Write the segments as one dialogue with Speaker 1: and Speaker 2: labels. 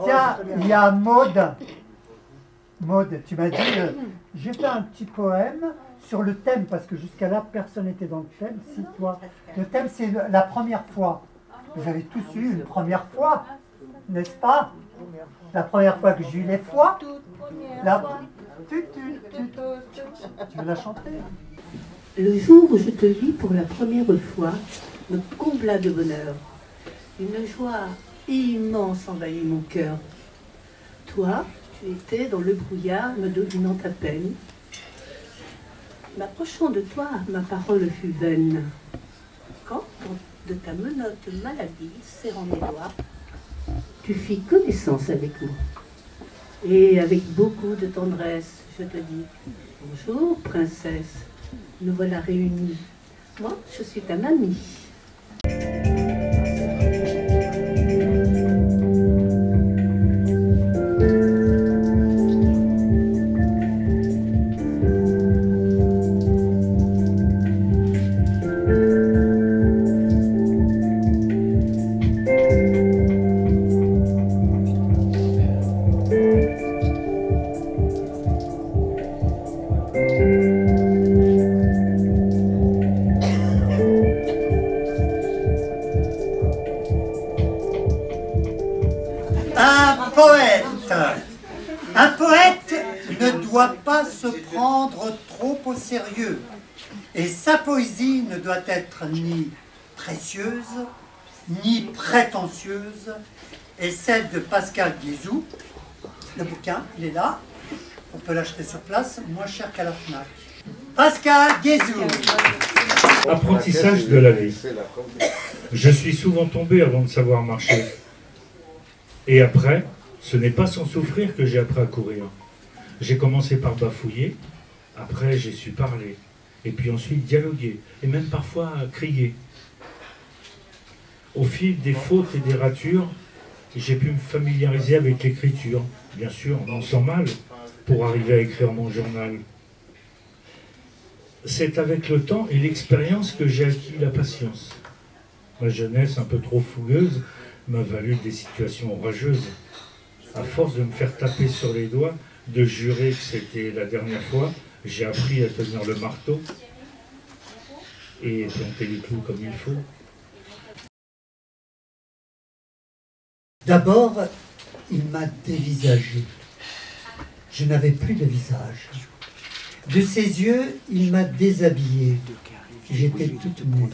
Speaker 1: Tiens, il y a Maude. Maude, tu m'as dit, j'ai fait un petit poème sur le thème, parce que jusqu'à là, personne n'était dans le thème, si toi. Le thème, c'est la première fois. Vous avez tous eu une première fois, n'est-ce pas? La première fois que j'ai eu les fois. Tu veux la chanter?
Speaker 2: Le jour où je te vis pour la première fois me combla de bonheur. Une joie immense envahit mon cœur. Toi, tu étais dans le brouillard, me devinant à peine. M'approchant de toi, ma parole fut vaine. Quand, de ta menotte maladie, serrant mes doigts, tu fis connaissance avec moi. Et avec beaucoup de tendresse, je te dis, bonjour, princesse, nous voilà réunis. Moi, je suis ta mamie.
Speaker 1: Un poète ne doit pas se prendre trop au sérieux, et sa poésie ne doit être ni précieuse, ni prétentieuse, et celle de Pascal Guézou. Le bouquin, il est là, on peut l'acheter sur place, moins cher qu'à la FNAC. Pascal Guézou.
Speaker 3: Apprentissage de la vie. Je suis souvent tombé avant de savoir marcher. Et après, ce n'est pas sans souffrir que j'ai appris à courir. J'ai commencé par bafouiller, après j'ai su parler, et puis ensuite dialoguer, et même parfois crier. Au fil des fautes et des ratures, j'ai pu me familiariser avec l'écriture, bien sûr, non sans mal, pour arriver à écrire mon journal. C'est avec le temps et l'expérience que j'ai acquis la patience. Ma jeunesse un peu trop fougueuse m'a valu des situations orageuses. À force de me faire taper sur les doigts, de jurer que c'était la dernière fois, j'ai appris à tenir le marteau et planter les clous comme il faut.
Speaker 1: D'abord, il m'a dévisagé. Je n'avais plus de visage. De ses yeux, il m'a déshabillé. J'étais toute nue.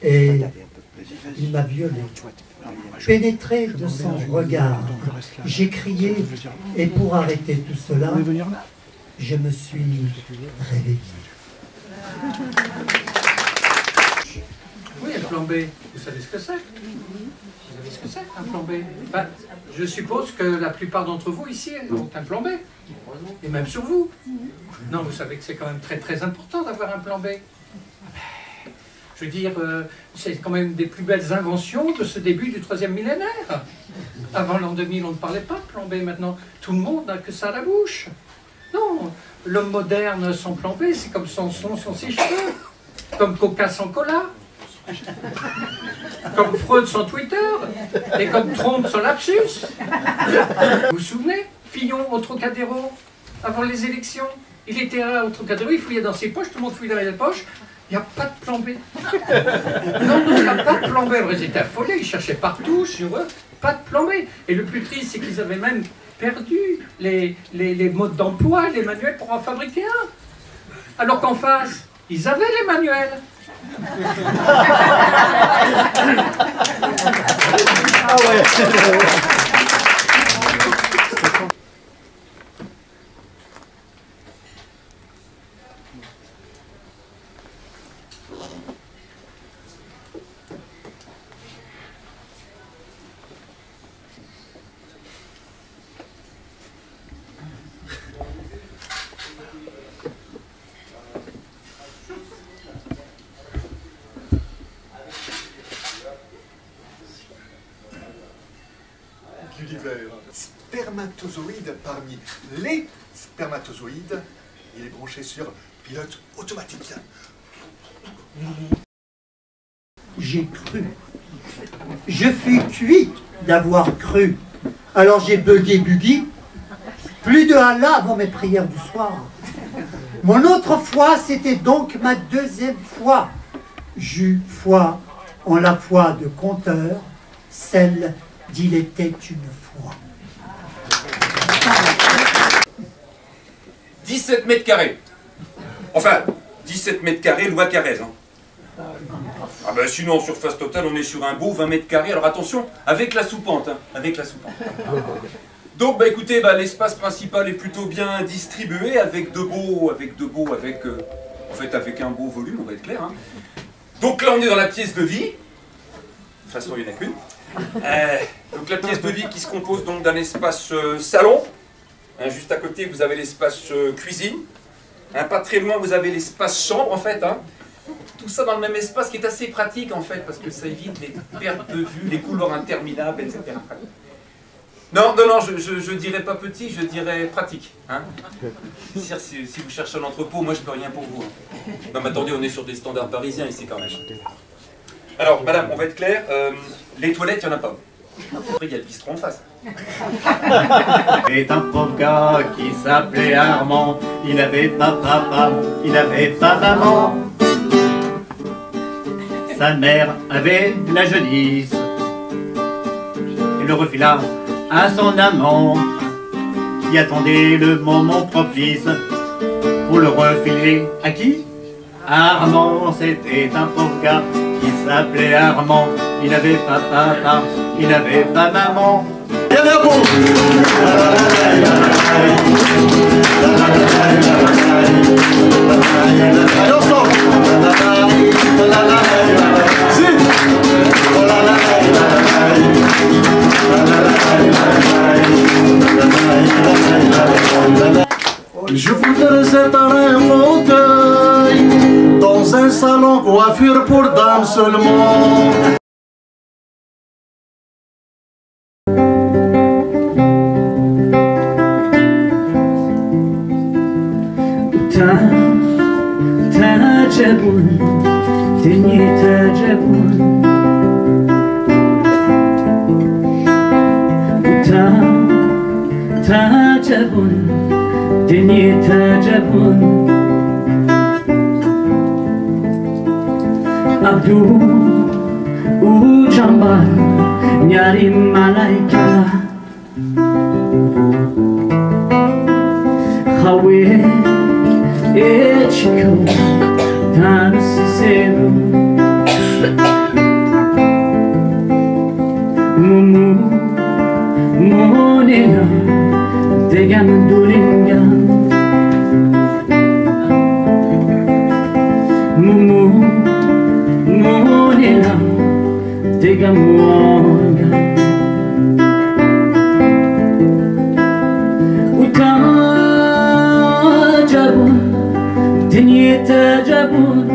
Speaker 1: Et il m'a violé. Pénétré de son regard, j'ai crié, et pour arrêter tout cela, je me suis réveillé.
Speaker 4: Oui, un plan B, vous savez ce que c'est? Vous savez ce que c'est, un plan B? Ben, je suppose que la plupart d'entre vous ici ont un plan B. Et même sur vous. Non, vous savez que c'est quand même très très important d'avoir un plan B. Je veux dire, c'est quand même des plus belles inventions de ce début du 3e millénaire. Avant l'an 2000, on ne parlait pas de plan B. Maintenant, tout le monde n'a que ça à la bouche. Non, l'homme moderne sans plan B, c'est comme Samson sans ses cheveux, comme Coca sans cola, comme Freud sans Twitter, et comme Trump sans lapsus. Vous vous souvenez, Fillon au Trocadéro, avant les élections, il était là au Trocadéro, il fouillait dans ses poches, tout le monde fouillait dans les poches. Il n'y a pas de plan B. Non, il n'y a pas de plan B. Alors, ils étaient affolés, ils cherchaient partout sur eux, pas de plan B. Et le plus triste, c'est qu'ils avaient même perdu les modes d'emploi, les manuels pour en fabriquer un. Alors qu'en face, ils avaient les manuels.
Speaker 1: Ah ouais.
Speaker 5: Spermatozoïde parmi les spermatozoïdes, il est branché sur pilote automatique.
Speaker 1: J'ai cru. Je fus cuit d'avoir cru. Alors j'ai bugué. Plus de Allah avant mes prières du soir. Mon autre foi, c'était donc ma deuxième foi. J'eus foi en la foi de conteur, celle d'il était une fois.
Speaker 6: 17 mètres carrés. Enfin, 17 mètres carrés, loi Carrez. Hein. Ah ben sinon, en surface totale, on est sur un beau 20 mètres carrés. Alors attention, avec la soupente. Hein, avec la soupente. Donc, bah écoutez, bah, l'espace principal est plutôt bien distribué, avec un beau volume, on va être clair. Hein. Donc là, on est dans la pièce de vie. De toute façon, il n'y en a qu'une. Donc la pièce de vie qui se compose donc d'un espace salon. Hein, juste à côté, vous avez l'espace cuisine. Hein, pas très loin, vous avez l'espace chambre, en fait. Hein. Tout ça dans le même espace qui est assez pratique, en fait, parce que ça évite les pertes de vue, les couloirs interminables, etc. Non, je dirais pas petit, je dirais pratique. Hein. Si vous cherchez un entrepôt, moi je peux rien pour vous. Hein. Non mais attendez, on est sur des standards parisiens ici quand même. Alors, madame, on va être clair, les toilettes, il n'y en a pas. Après, il y a le bistrot en face.
Speaker 7: C'est un pauvre gars qui s'appelait Armand. Il n'avait pas papa, il n'avait pas maman. Sa mère avait la jaunisse. Il le refila à son amant qui attendait le moment propice pour le refiler à qui? Armand, c'était un pauvre gars qui s'appelait Armand. Il n'avait pas papa, il n'avait pas maman. Et
Speaker 8: je voudrais être un fauteuil dans un salon coiffure pour dames seulement.
Speaker 9: تعجبون دنيا تعجبون تعجبون دنيا تعجبون عبدو وجنبان نياري ملايكة خوي Echiko Tanusisero Mumu Monena Degan Duringa Mumu Monena Degan Muanga Utajabun دنيا تعجبون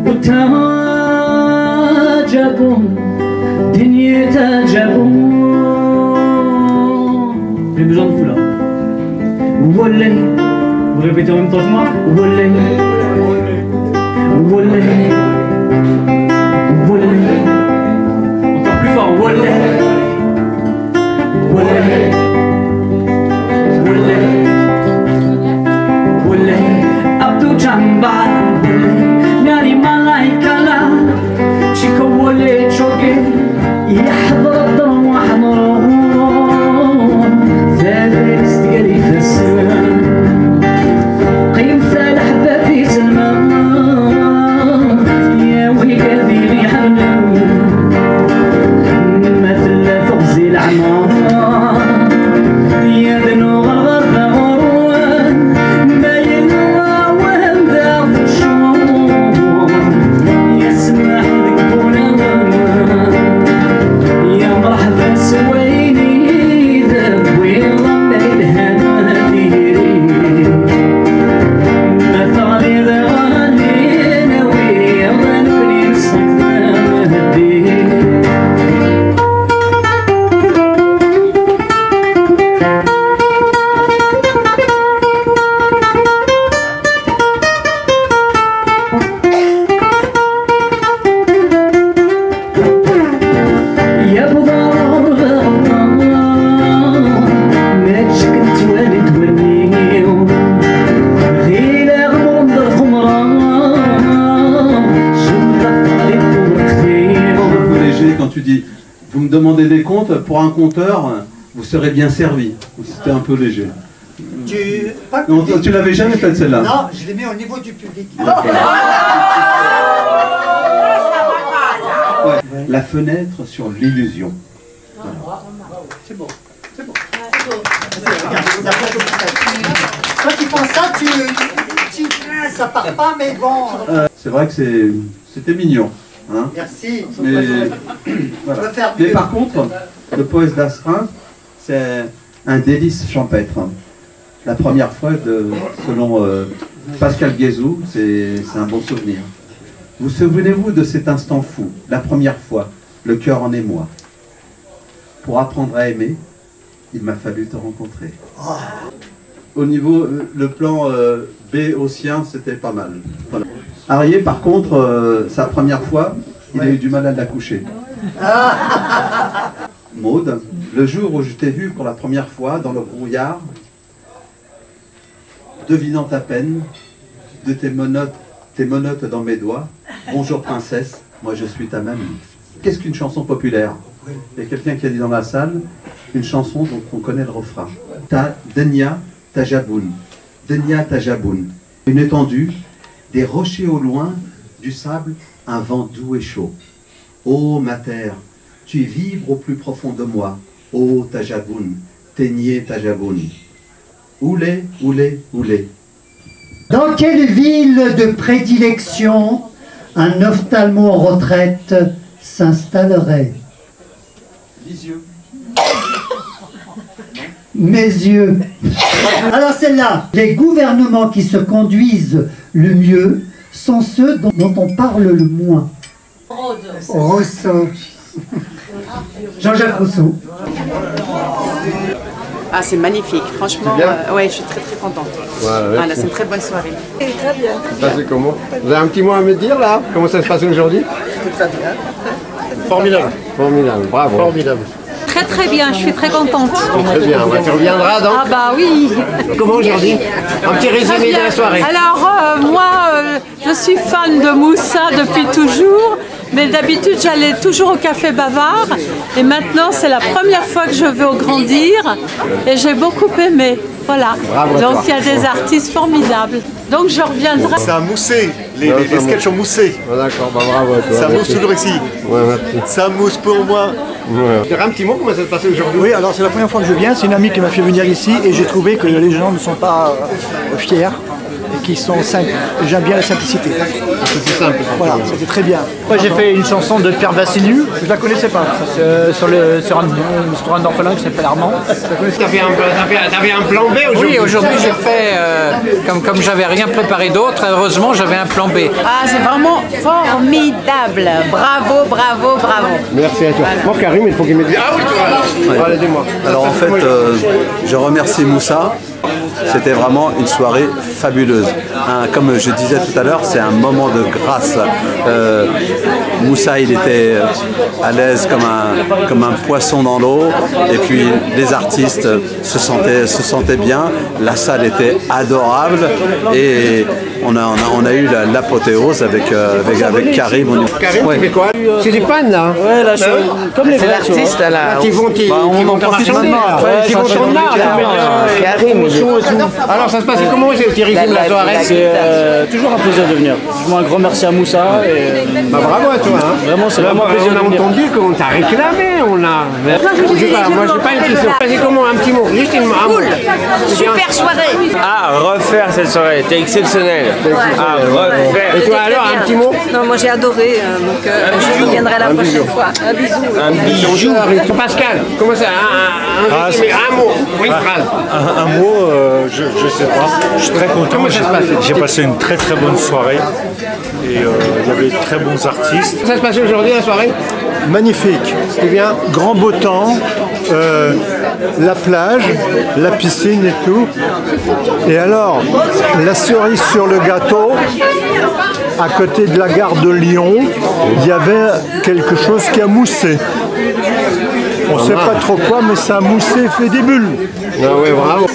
Speaker 9: وتعجبون دنيا تعجبون. J'ai besoin de vous là. Wolé. Vous répétez en même temps que moi. Wolé. Wolé. Wolé. Encore plus fort. Wolé. Wolé. Abdou Jambar ناري ملايكة شيكو ولي تشوكي يحضر الضم وحضره ثالث تقري في السماء قيم ثالث حبابي سلمان يا ابو ضرب ما تشكت والد ونيو غير غمض الخمرة
Speaker 10: léger quand tu dis vous me demandez des comptes, pour un compteur vous serez bien servi. C'était un peu léger. Non, tu l'avais jamais fait celle-là?
Speaker 1: Non, je l'ai mis au niveau du public.
Speaker 10: Ouais. La fenêtre sur l'illusion. Voilà.
Speaker 1: C'est bon, c'est bon. Quand tu penses ça, ça part pas, mais bon.
Speaker 10: C'est vrai que c'était mignon. Hein,
Speaker 1: merci.
Speaker 10: Mais, voilà. Mais par contre, le poète d'Astreinte, c'est un délice champêtre. La première fois, selon Pascal Guézou, c'est un bon souvenir. Vous souvenez-vous de cet instant fou, la première fois, le cœur en émoi. Pour apprendre à aimer, il m'a fallu te rencontrer. Oh. Au niveau, le plan béotien, c'était pas mal. Voilà. Arié, par contre, sa première fois, il a eu du mal à l'accoucher. Maud, le jour où je t'ai vu pour la première fois dans le brouillard, devinant à peine de tes menottes dans mes doigts, bonjour princesse, moi je suis ta mamie. Qu'est-ce qu'une chanson populaire? Il y a quelqu'un qui a dit dans la salle, une chanson dont on connaît le refrain. Ta Denia Tajaboun, Denia Tajaboun. Une étendue, des rochers au loin, du sable, un vent doux et chaud. Ô ma terre, tu vibres au plus profond de moi. Ô Tajaboun, Ténier Tajaboun. Oulé, oulé, oulé.
Speaker 1: Dans quelle ville de prédilection un ophtalmo en retraite s'installerait?
Speaker 10: Lisieux.
Speaker 1: Mes yeux. Alors celle-là, les gouvernements qui se conduisent le mieux sont ceux dont on parle le moins. Rousseau. Jean-Jacques Rousseau.
Speaker 11: Ah, c'est magnifique, franchement, ouais, je suis très très contente. Voilà, c'est une très bonne soirée.
Speaker 12: Très bien. Ça c'est comment? Vous avez un petit mot à me dire là? Comment ça se passe aujourd'hui?
Speaker 11: Très bien.
Speaker 12: Formidable. Formidable, bravo. Formidable.
Speaker 11: Très très bien, je suis très contente.
Speaker 12: Très bien, tu reviendras donc?
Speaker 11: Ah bah oui.
Speaker 12: Comment aujourd'hui? Un petit résumé de la soirée.
Speaker 11: Alors moi, je suis fan de Moussa depuis toujours. Mais d'habitude, j'allais toujours au Café Bavard. Et maintenant, c'est la première fois que je vais au Grandir. Et j'ai beaucoup aimé. Voilà. Bravo. Donc, il y a des artistes formidables. Donc, je reviendrai.
Speaker 5: Ça a moussé. Les sketchs ont moussé.
Speaker 12: D'accord, bah, bravo à toi.
Speaker 5: Ça mousse toujours ici.
Speaker 12: Ouais, merci.
Speaker 5: Ça mousse pour moi.
Speaker 12: Ouais. Tu auras un petit mot, comment ça se passe aujourd'hui?
Speaker 13: Oui, alors c'est la première fois que je viens. C'est une amie qui m'a fait venir ici. Et j'ai trouvé que les gens ne sont pas fiers. Et qui sont simples. J'aime bien la simplicité.
Speaker 12: C'est simple.
Speaker 13: Voilà, c'était très bien. Moi j'ai fait une chanson de Pierre Vassiliou, je la connaissais pas. Sur un orphelin qui s'appelle Armand.
Speaker 12: T'avais un plan B aujourd'hui?
Speaker 4: Oui, aujourd'hui j'ai fait, comme j'avais rien préparé d'autre, heureusement j'avais un plan B.
Speaker 11: Ah, c'est vraiment formidable. Bravo, bravo, bravo.
Speaker 12: Merci à toi. Moi, Karim, il faut qu'il me dise. Ah oui, toi là. Allez, dis-moi.
Speaker 10: Alors en fait, je remercie Moussa. C'était vraiment une soirée fabuleuse. Comme je disais tout à l'heure, c'est un moment de grâce. Moussa, il était à l'aise comme un poisson dans l'eau. Et puis les artistes se sentaient bien. La salle était adorable. Et on a eu l'apothéose avec Karim.
Speaker 12: Karim, tu fais quoi? C'est du pan là?
Speaker 13: Ouais, là, comme les
Speaker 12: c'est l'artiste là. Ils vont marcher maintenant. Ils vont tourner là. Karim, alors ça se passe comment au Thierry-Film la soirée?
Speaker 13: C'est toujours un plaisir de venir. Un grand merci à Moussa.
Speaker 12: Bah, bravo à toi. Hein.
Speaker 13: Vraiment, c'est vraiment un plaisir de venir.
Speaker 12: On a entendu qu'on t'a réclamé. Moi j'ai pas une question. Vas-y, comment? Un petit mot. Juste un mot.
Speaker 11: Super soirée.
Speaker 14: Ah, refaire cette soirée, c'était exceptionnel. Ah, refaire.
Speaker 12: Et toi alors, un petit mot?
Speaker 11: Non, moi j'ai adoré, donc je reviendrai la prochaine fois. Un bisou.
Speaker 14: Un bijou.
Speaker 12: Pascal, comment ça? Un mot. Oui, phrase.
Speaker 3: Un mot, je sais pas. Je suis très content. J'ai passé une très très bonne soirée. Et il y avait de très bons artistes.
Speaker 12: Ça se passe aujourd'hui la soirée?
Speaker 13: Magnifique.
Speaker 12: C'était bien.
Speaker 13: Grand beau temps. La plage, la piscine et tout. Et alors, la cerise sur le gâteau, à côté de la gare de Lyon, il y avait quelque chose qui a moussé. On sait pas trop quoi, mais ça a moussé, fait des bulles.
Speaker 12: Ah ouais, bravo.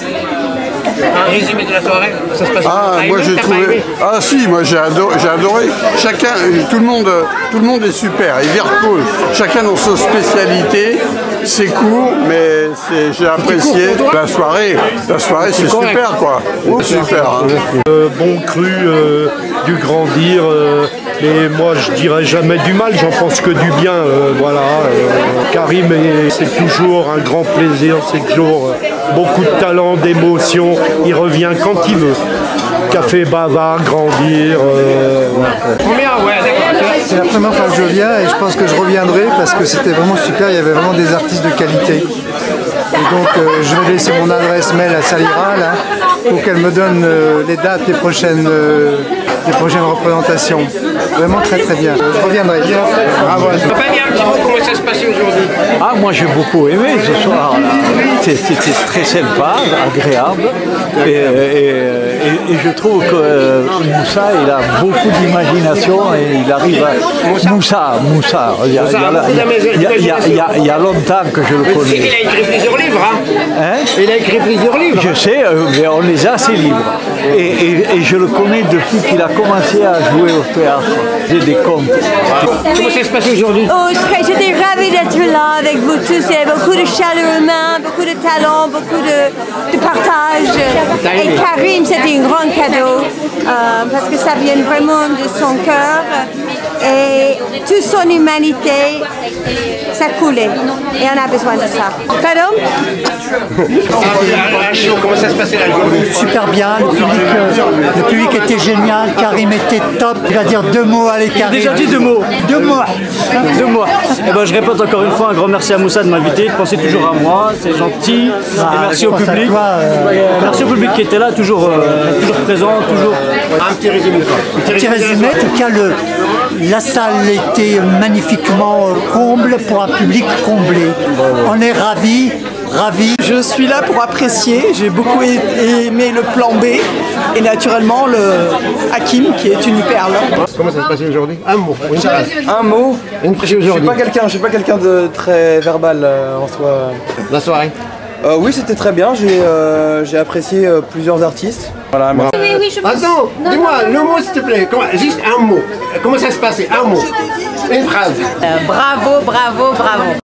Speaker 7: Un résumé de la soirée, ça se passe
Speaker 15: moi j'ai trouvé. Ah si, moi j'ai adoré. Chacun, tout le monde est super. Ils cool. Chacun dans sa spécialité. C'est court, mais j'ai apprécié la soirée. La soirée, c'est super quoi. Super. Hein.
Speaker 13: Bon cru, du grandir. Mais moi je dirais jamais du mal, j'en pense que du bien. Voilà. Karim, c'est toujours un grand plaisir, c'est toujours beaucoup de talent, d'émotion. Il revient quand il veut. Café Bavard, grandir.
Speaker 16: C'est la première fois que je viens et je pense que je reviendrai parce que c'était vraiment super, il y avait vraiment des artistes de qualité. Et donc je vais laisser mon adresse mail à Salira là, pour qu'elle me donne les dates des prochaines représentations. Vraiment très très bien. Je reviendrai.
Speaker 7: Bravo. On peut dire un petit peu comment ça se passait aujourd'hui?
Speaker 17: Ah, moi j'ai beaucoup aimé ce soir. C'était très sympa, agréable. Et je trouve que Moussa, il a beaucoup d'imagination et il arrive à... Moussa. Il y a longtemps que je le connais.
Speaker 7: Il a écrit plusieurs livres, hein? Il a écrit plusieurs livres.
Speaker 17: Je sais, mais on les a, ces livres. Et je le connais depuis qu'il a commencé à jouer au théâtre. J'ai des contes.
Speaker 7: Comment ça se passe aujourd'hui?
Speaker 18: Oh, j'étais ravie d'être là avec vous tous. Il y avait beaucoup de chaleur humaine, beaucoup de talent, beaucoup de partage. Et Karim, c'était un grand cadeau parce que ça vient vraiment de son cœur. Et toute son humanité, ça coulait. Et on a besoin de ça. Pardon?
Speaker 7: Comment ça se passait là?
Speaker 1: Super bien, le public était génial, Karim était top. Il va dire 2 mots, allez Karim.
Speaker 9: Déjà dit 2 mots.
Speaker 1: 2 mots.
Speaker 9: 2 mots. Et ben, je répète encore une fois un grand merci à Moussa de m'inviter, de penser toujours à moi, c'est gentil. Et merci au public. Merci au public qui était là, toujours présent, toujours.
Speaker 7: Un petit résumé.
Speaker 1: Petit résumé, en tout cas la salle était magnifiquement comble pour un public comblé. On est ravis.
Speaker 19: Je suis là pour apprécier, j'ai beaucoup aimé le plan B et naturellement le Hakim qui est une perle.
Speaker 12: Comment ça se passait aujourd'hui? Un mot, une phrase.
Speaker 19: Un mot.
Speaker 12: Je
Speaker 19: suis pas quelqu'un de très verbal en soi.
Speaker 12: La soirée?
Speaker 19: Oui, c'était très bien, j'ai apprécié plusieurs artistes. Voilà,
Speaker 12: oui, attends, dis-moi le mot s'il te plaît, juste un mot. Comment ça se passait? Un mot, une phrase.
Speaker 18: Bravo.